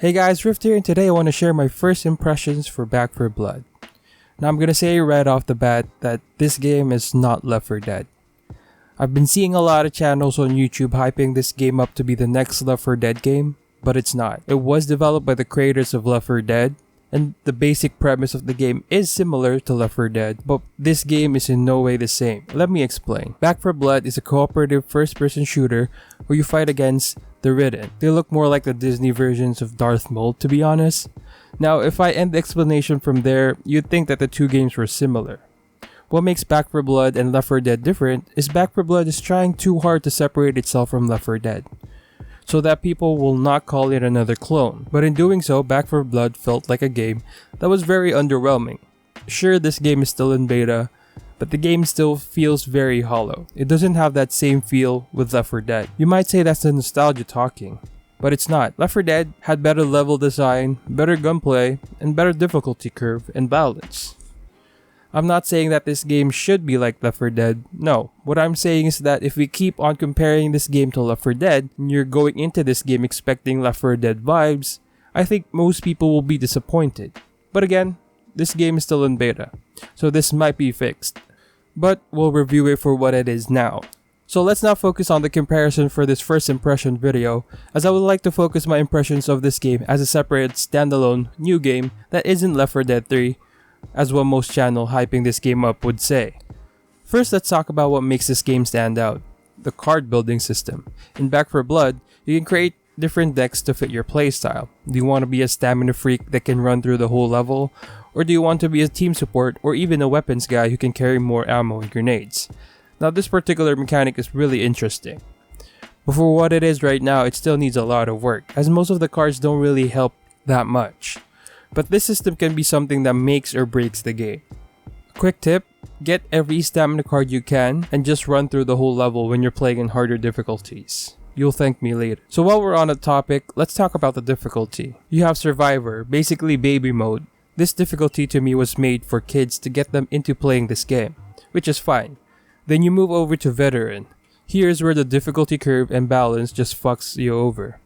Hey guys, Rift here, and today I want to share my first impressions for Back 4 Blood. Now I'm gonna say right off the bat that this game is not Left 4 Dead. I've been seeing a lot of channels on YouTube hyping this game up to be the next Left 4 Dead game, but it's not. It was developed by the creators of Left 4 Dead, and the basic premise of the game is similar to Left 4 Dead, but this game is in no way the same. Let me explain. Back 4 Blood is a cooperative first-person shooter where you fight against the Ridden. They look more like the Disney versions of Darth Maul, to be honest. Now, if I end the explanation from there, you'd think that the two games were similar. What makes Back 4 Blood and Left 4 Dead different is Back 4 Blood is trying too hard to separate itself from Left 4 Dead, so that people will not call it another clone. But in doing so, Back 4 Blood felt like a game that was very underwhelming. Sure, this game is still in beta, but the game still feels very hollow. It doesn't have that same feel with Left 4 Dead. You might say that's the nostalgia talking, but it's not. Left 4 Dead had better level design, better gunplay, and better difficulty curve and balance. I'm not saying that this game should be like Left 4 Dead, no. What I'm saying is that if we keep on comparing this game to Left 4 Dead, and you're going into this game expecting Left 4 Dead vibes, I think most people will be disappointed. But again, this game is still in beta, so this might be fixed. But we'll review it for what it is now. So let's not focus on the comparison for this first impression video, as I would like to focus my impressions of this game as a separate standalone new game that isn't Left 4 Dead 3, as what most channel hyping this game up would say. First, let's talk about what makes this game stand out: the card building system. In Back 4 Blood, you can create different decks to fit your playstyle. Do you want to be a stamina freak that can run through the whole level? Or do you want to be a team support or even a weapons guy who can carry more ammo and grenades? Now this particular mechanic is really interesting. But for what it is right now, it still needs a lot of work, as most of the cards don't really help that much. But this system can be something that makes or breaks the game. Quick tip: get every stamina card you can and just run through the whole level when you're playing in harder difficulties. You'll thank me later. So while we're on the topic, let's talk about the difficulty. You have Survivor, basically baby mode. This difficulty to me was made for kids to get them into playing this game, which is fine. Then you move over to Veteran. Here's where the difficulty curve and balance just fucks you over.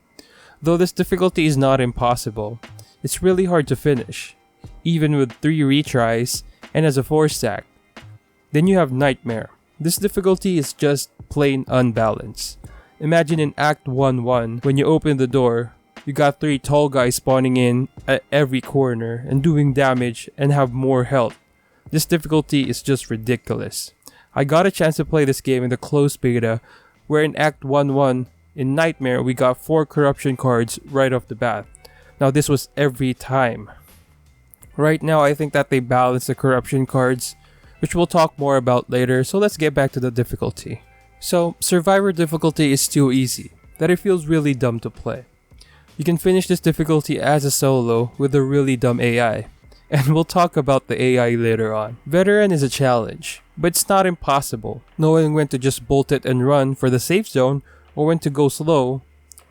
Though this difficulty is not impossible, it's really hard to finish, even with 3 retries and as a 4 stack. Then you have Nightmare. This difficulty is just plain unbalanced. Imagine in Act 1-1, when you open the door, you got 3 tall guys spawning in at every corner and doing damage and have more health. This difficulty is just ridiculous. I got a chance to play this game in the closed beta, where in Act 1-1 in Nightmare we got 4 corruption cards right off the bat. Now this was every time. Right now I think that they balance the corruption cards, which we'll talk more about later, so let's get back to the difficulty. So, Survivor difficulty is too easy, that it feels really dumb to play. You can finish this difficulty as a solo with a really dumb AI, and we'll talk about the AI later on. Veteran is a challenge, but it's not impossible. Knowing when to just bolt it and run for the safe zone, or when to go slow,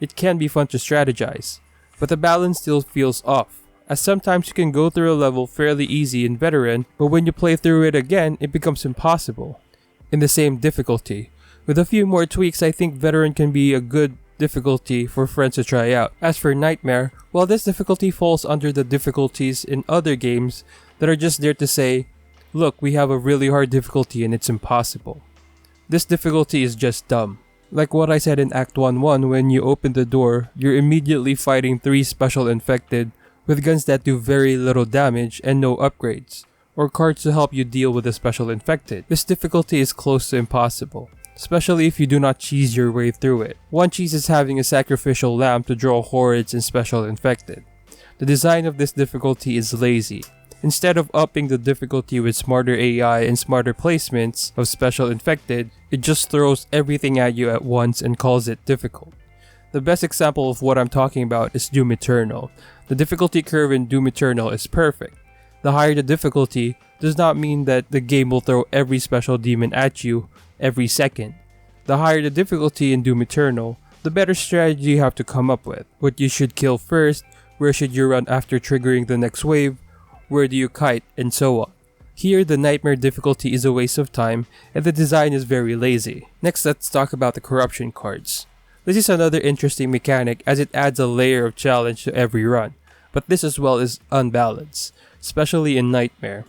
it can be fun to strategize. But the balance still feels off, as sometimes you can go through a level fairly easy in Veteran, but when you play through it again, it becomes impossible. In the same difficulty. With a few more tweaks, I think Veteran can be a good difficulty for friends to try out. As for Nightmare, well, this difficulty falls under the difficulties in other games that are just there to say, look, we have a really hard difficulty and it's impossible. This difficulty is just dumb. Like what I said in Act 1-1, when you open the door, you're immediately fighting 3 special infected with guns that do very little damage and no upgrades, or cards to help you deal with the special infected. This difficulty is close to impossible, especially if you do not cheese your way through it. One cheese is having a sacrificial lamb to draw hordes and special infected. The design of this difficulty is lazy. Instead of upping the difficulty with smarter AI and smarter placements of special infected, it just throws everything at you at once and calls it difficult. The best example of what I'm talking about is Doom Eternal. The difficulty curve in Doom Eternal is perfect. The higher the difficulty does not mean that the game will throw every special demon at you every second. The higher the difficulty in Doom Eternal, the better strategy you have to come up with. What you should kill first, where should you run after triggering the next wave, where do you kite, and so on. Here, the Nightmare difficulty is a waste of time, and the design is very lazy. Next, let's talk about the corruption cards. This is another interesting mechanic as it adds a layer of challenge to every run, but this as well is unbalanced, especially in Nightmare.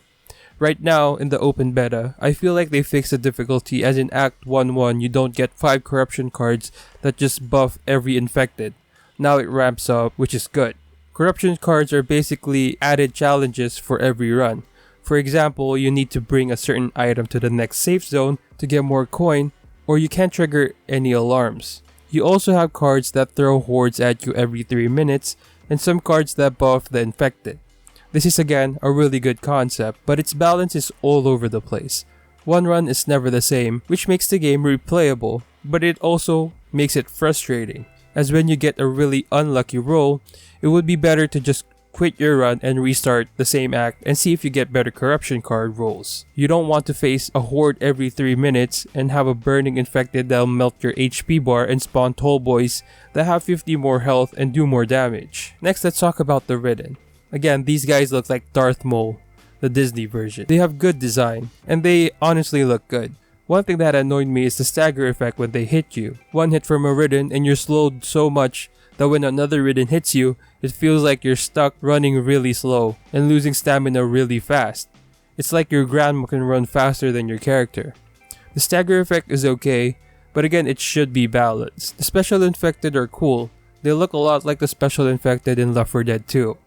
Right now, in the open beta, I feel like they fixed the difficulty as in Act 1-1 you don't get 5 corruption cards that just buff every infected. Now it ramps up, which is good. Corruption cards are basically added challenges for every run. For example, you need to bring a certain item to the next safe zone to get more coin, or you can't trigger any alarms. You also have cards that throw hordes at you every 3 minutes, and some cards that buff the infected. This is again a really good concept, but its balance is all over the place. One run is never the same, which makes the game replayable, but it also makes it frustrating, as when you get a really unlucky roll, it would be better to just quit your run and restart the same act and see if you get better corruption card rolls. You don't want to face a horde every 3 minutes and have a burning infected that'll melt your HP bar and spawn tall boys that have 50 more health and do more damage. Next, let's talk about the Ridden. Again, these guys look like Darth Maul, the Disney version. They have good design, and they honestly look good. One thing that annoyed me is the stagger effect when they hit you. One hit from a Ridden and you're slowed so much that when another Ridden hits you, it feels like you're stuck running really slow and losing stamina really fast. It's like your grandma can run faster than your character. The stagger effect is okay, but again it should be balanced. The special infected are cool. They look a lot like the special infected in Left 4 Dead 2.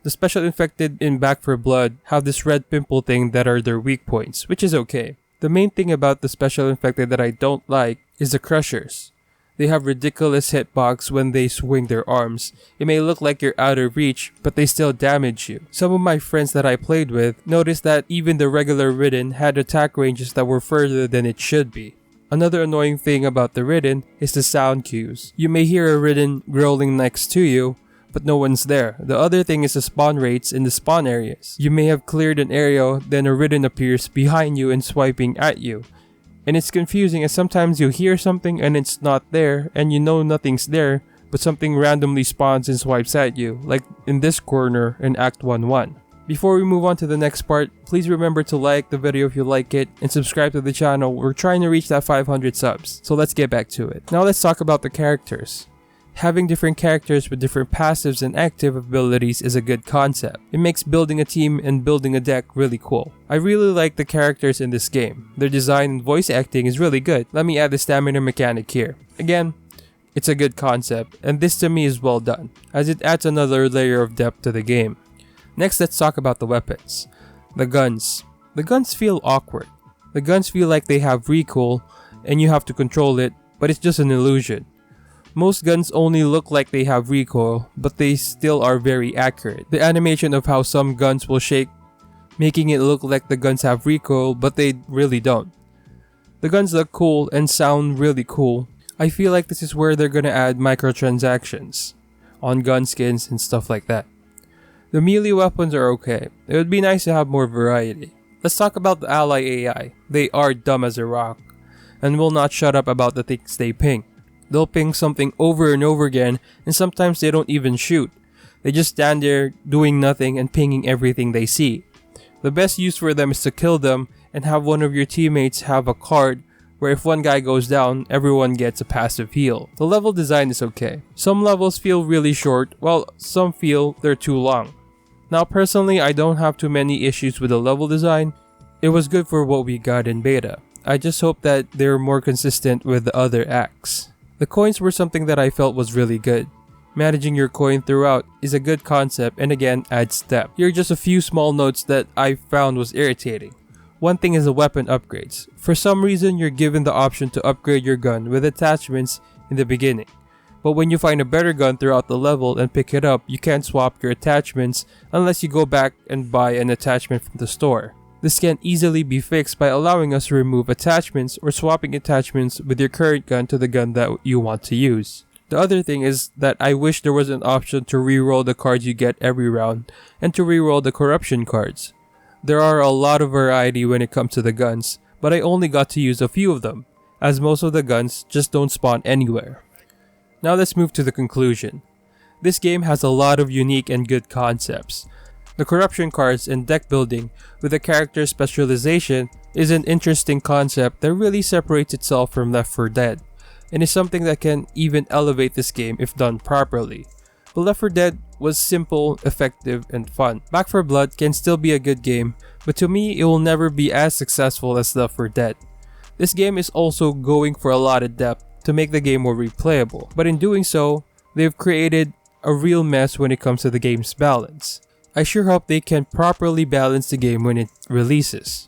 The special infected in Back 4 Blood have this red pimple thing that are their weak points, which is okay. The main thing about the special infected that I don't like is the crushers. They have ridiculous hitbox when they swing their arms. It may look like you're out of reach, but they still damage you. Some of my friends that I played with noticed that even the regular Ridden had attack ranges that were further than it should be. Another annoying thing about the Ridden is the sound cues. You may hear a Ridden growling next to you, but no one's there. The other thing is the spawn rates in the spawn areas. You may have cleared an area, then a Ridden appears behind you and swiping at you. And it's confusing as sometimes you hear something and it's not there, and you know nothing's there, but something randomly spawns and swipes at you, like in this corner in Act 1-1. Before we move on to the next part, please remember to like the video if you like it, and subscribe to the channel. We're trying to reach that 500 subs, so let's get back to it. Now let's talk about the characters. Having different characters with different passives and active abilities is a good concept. It makes building a team and building a deck really cool. I really like the characters in this game. Their design and voice acting is really good. Let me add the stamina mechanic here. Again, it's a good concept, and this to me is well done, as it adds another layer of depth to the game. Next, let's talk about the weapons. The guns. The guns feel awkward. The guns feel like they have recoil, and you have to control it, but it's just an illusion. Most guns only look like they have recoil, but they still are very accurate. The animation of how some guns will shake, making it look like the guns have recoil, but they really don't. The guns look cool and sound really cool. I feel like this is where they're gonna add microtransactions on gun skins and stuff like that. The melee weapons are okay. It would be nice to have more variety. Let's talk about the ally AI. They are dumb as a rock and will not shut up about the things they ping. They'll ping something over and over again, and sometimes they don't even shoot. They just stand there doing nothing and pinging everything they see. The best use for them is to kill them and have one of your teammates have a card where if one guy goes down, everyone gets a passive heal. The level design is okay. Some levels feel really short, while some feel they're too long. Now personally, I don't have too many issues with the level design. It was good for what we got in beta. I just hope that they're more consistent with the other acts. The coins were something that I felt was really good. Managing your coin throughout is a good concept and again adds depth. Here are just a few small notes that I found was irritating. One thing is the weapon upgrades. For some reason, you're given the option to upgrade your gun with attachments in the beginning. But when you find a better gun throughout the level and pick it up, you can't swap your attachments unless you go back and buy an attachment from the store. This can easily be fixed by allowing us to remove attachments or swapping attachments with your current gun to the gun that you want to use. The other thing is that I wish there was an option to reroll the cards you get every round and to reroll the corruption cards. There are a lot of variety when it comes to the guns, but I only got to use a few of them, as most of the guns just don't spawn anywhere. Now let's move to the conclusion. This game has a lot of unique and good concepts. The corruption cards and deck building with the character specialization is an interesting concept that really separates itself from Left 4 Dead. and is something that can even elevate this game if done properly. But Left 4 Dead was simple, effective, and fun. Back 4 Blood can still be a good game, but to me, it will never be as successful as Left 4 Dead. This game is also going for a lot of depth to make the game more replayable, but in doing so, they've created a real mess when it comes to the game's balance. I sure hope they can properly balance the game when it releases.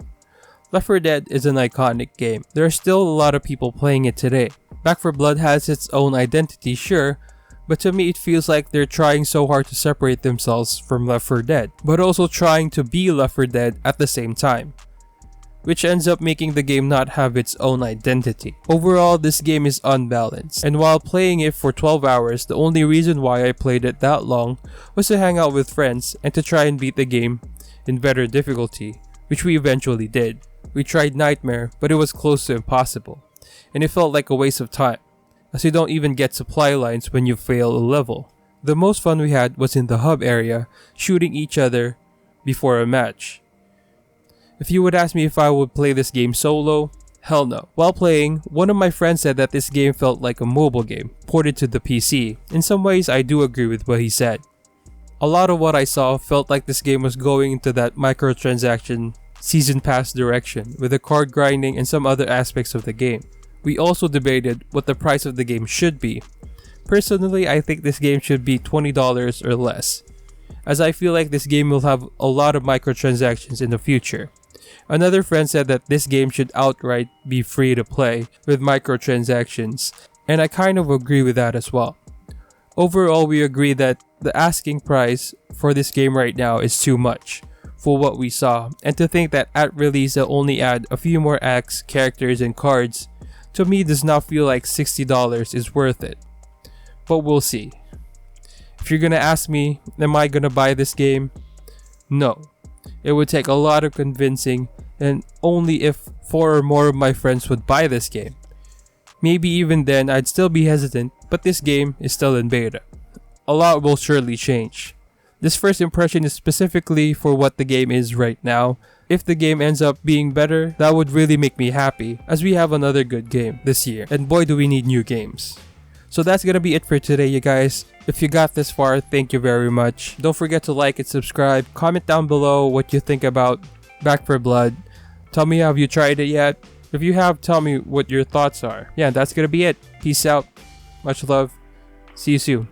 Left 4 Dead is an iconic game. There are still a lot of people playing it today. Back 4 Blood has its own identity, sure, but to me it feels like they're trying so hard to separate themselves from Left 4 Dead, but also trying to be Left 4 Dead at the same time, which ends up making the game not have its own identity. Overall, this game is unbalanced, and while playing it for 12 hours, the only reason why I played it that long was to hang out with friends and to try and beat the game in better difficulty, which we eventually did. We tried Nightmare, but it was close to impossible, and it felt like a waste of time, as you don't even get supply lines when you fail a level. The most fun we had was in the hub area, shooting each other before a match. If you would ask me if I would play this game solo, hell no. While playing, one of my friends said that this game felt like a mobile game, ported to the PC. In some ways, I do agree with what he said. A lot of what I saw felt like this game was going into that microtransaction season pass direction, with the card grinding and some other aspects of the game. We also debated what the price of the game should be. Personally, I think this game should be $20 or less, as I feel like this game will have a lot of microtransactions in the future. Another friend said that this game should outright be free to play with microtransactions, and I kind of agree with that as well. Overall, we agree that the asking price for this game right now is too much for what we saw, and to think that at release they'll only add a few more acts, characters, and cards, to me does not feel like $60 is worth it. But we'll see. If you're gonna ask me, am I gonna buy this game? No. It would take a lot of convincing, and only if 4 or more of my friends would buy this game. Maybe even then I'd still be hesitant, but this game is still in beta. A lot will surely change. This first impression is specifically for what the game is right now. If the game ends up being better, that would really make me happy, as we have another good game this year, and boy do we need new games. So that's gonna be it for today, you guys. If you got this far, thank you very much. Don't forget to like and subscribe. Comment down below what you think about Back 4 Blood. Tell me, have you tried it yet? If you have, tell me what your thoughts are. Yeah, that's gonna be it. Peace out. Much love. See you soon.